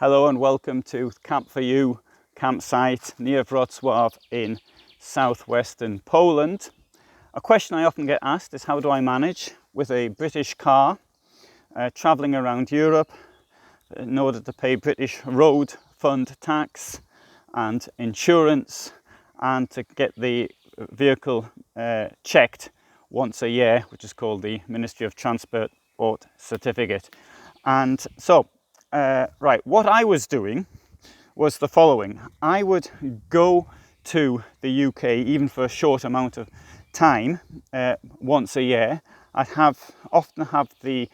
Hello and welcome to Camp for You campsite near Wrocław in southwestern Poland. A question I often get asked is how do I manage with a British car travelling around Europe in order to pay British road fund tax and insurance and to get the vehicle checked once a year, which is called the Ministry of Transport certificate. And so right, what I was doing was the following. I would go to the UK even for a short amount of time once a year. I'd often have the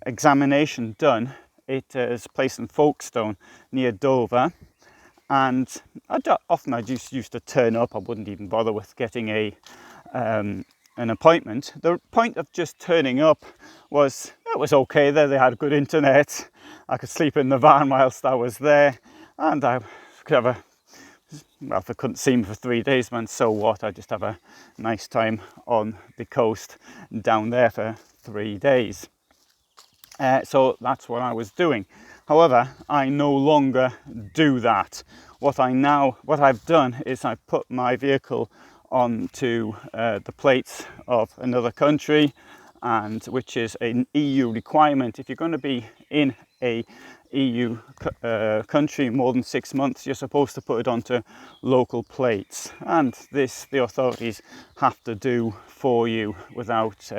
examination done. It is placed in Folkestone near Dover, and I just used to turn up. I wouldn't even bother with getting an appointment. The point of just turning up was it was okay there. They had good internet. I could sleep in the van whilst I was there, and I could have well, if I couldn't see me for 3 days, man, so what? I just have a nice time on the coast down there for 3 days. So that's what I was doing. However, I no longer do that. What I've done is I put my vehicle onto the plates of another country, and which is an EU requirement. If you're going to be in a EU country more than 6 months, you're supposed to put it onto local plates, and this the authorities have to do for you without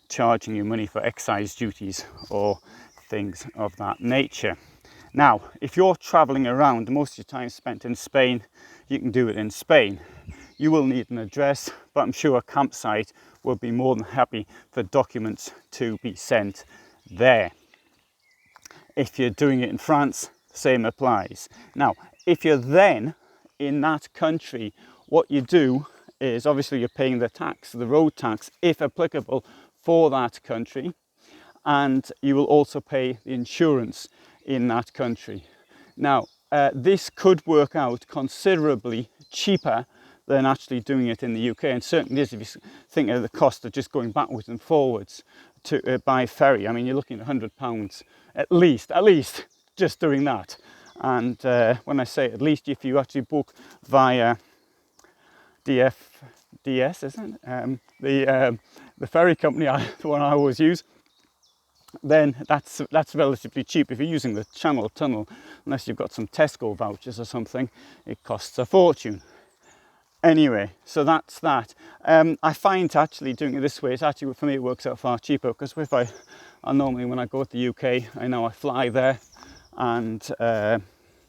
charging you money for excise duties or things of that nature. Now, if you're traveling around, most of your time spent in Spain, you can do it in Spain. You will need an address, but I'm sure a campsite will be more than happy for documents to be sent there. If you're doing it in France, same applies. Now, if you're then in that country, what you do is obviously you're paying the tax, the road tax, if applicable, for that country, and you will also pay the insurance in that country. Now, this could work out considerably cheaper than actually doing it in the UK, and certainly is if you think of the cost of just going backwards and forwards to by ferry. I mean, you're looking at £100 at least just doing that. And when I say at least, if you actually book via DS, isn't it? The ferry company, the one I always use, then that's relatively cheap. If you're using the Channel Tunnel, unless you've got some Tesco vouchers or something, it costs a fortune. Anyway, so that's that. I find actually doing it this way, it's actually, for me, it works out far cheaper, because if I normally when I go to the UK, I know I fly there and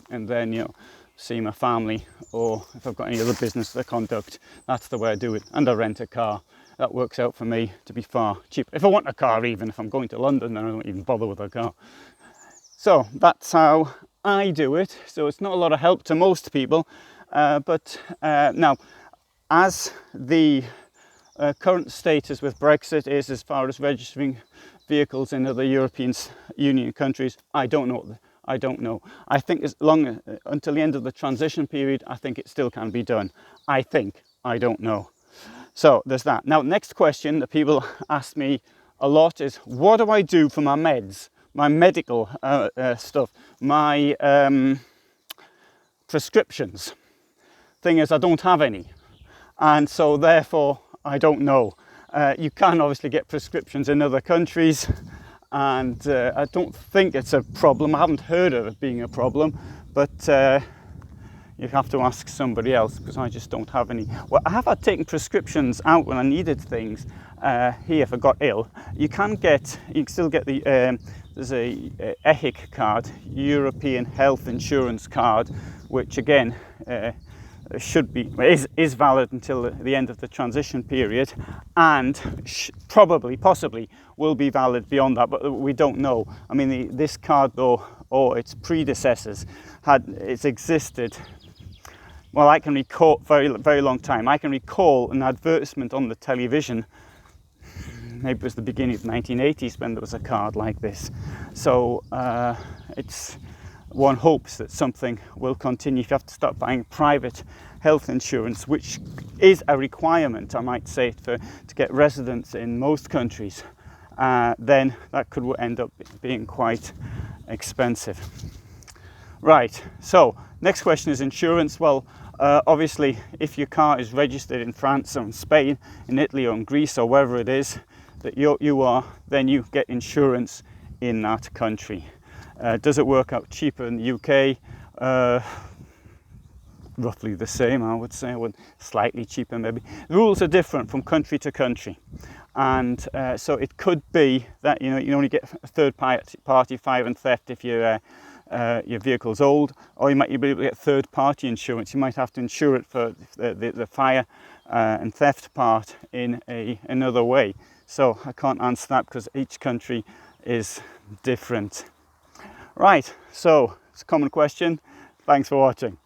then see my family, or if I've got any other business to conduct, that's the way I do it. And I rent a car. That works out for me to be far cheaper. If I want a car, even if I'm going to London, then I don't even bother with a car. So that's how I do it. So it's not a lot of help to most people. But now, as the current status with Brexit is as far as registering vehicles in other European Union countries, I don't know. I think as long until the end of the transition period, I think it still can be done. I don't know. So there's that. Now, next question that people ask me a lot is, what do I do for my meds, my medical stuff, my prescriptions? Thing is, I don't have any, and so therefore I don't know. You can obviously get prescriptions in other countries, and I don't think it's a problem. I haven't heard of it being a problem, but you have to ask somebody else, because I just don't have any. Well, I have had taken prescriptions out when I needed things here if I got ill. You can still get the there's a EHIC card, European Health Insurance Card, which again is valid until the end of the transition period, and possibly will be valid beyond that, but we don't know. I mean, this card, though, or its predecessors, it's existed. Well, I can recall very long time. I can recall an advertisement on the television. Maybe it was the beginning of the 1980s when there was a card like this. So one hopes that something will continue. If you have to start buying private health insurance, which is a requirement, I might say, to get residents in most countries, then that could end up being quite expensive. Right, so next question is insurance. Well, obviously if your car is registered in France or in Spain, in Italy or in Greece or wherever it is that you are, then you get insurance in that country. Does it work out cheaper in the UK? Roughly the same, I would say, or slightly cheaper maybe. The rules are different from country to country, and so it could be that you only get a third party fire and theft if your vehicle's old, or you might be able to get third party insurance. You might have to insure it for the fire and theft part in another way. So I can't answer that because each country is different. Right, so it's a common question. Thanks for watching.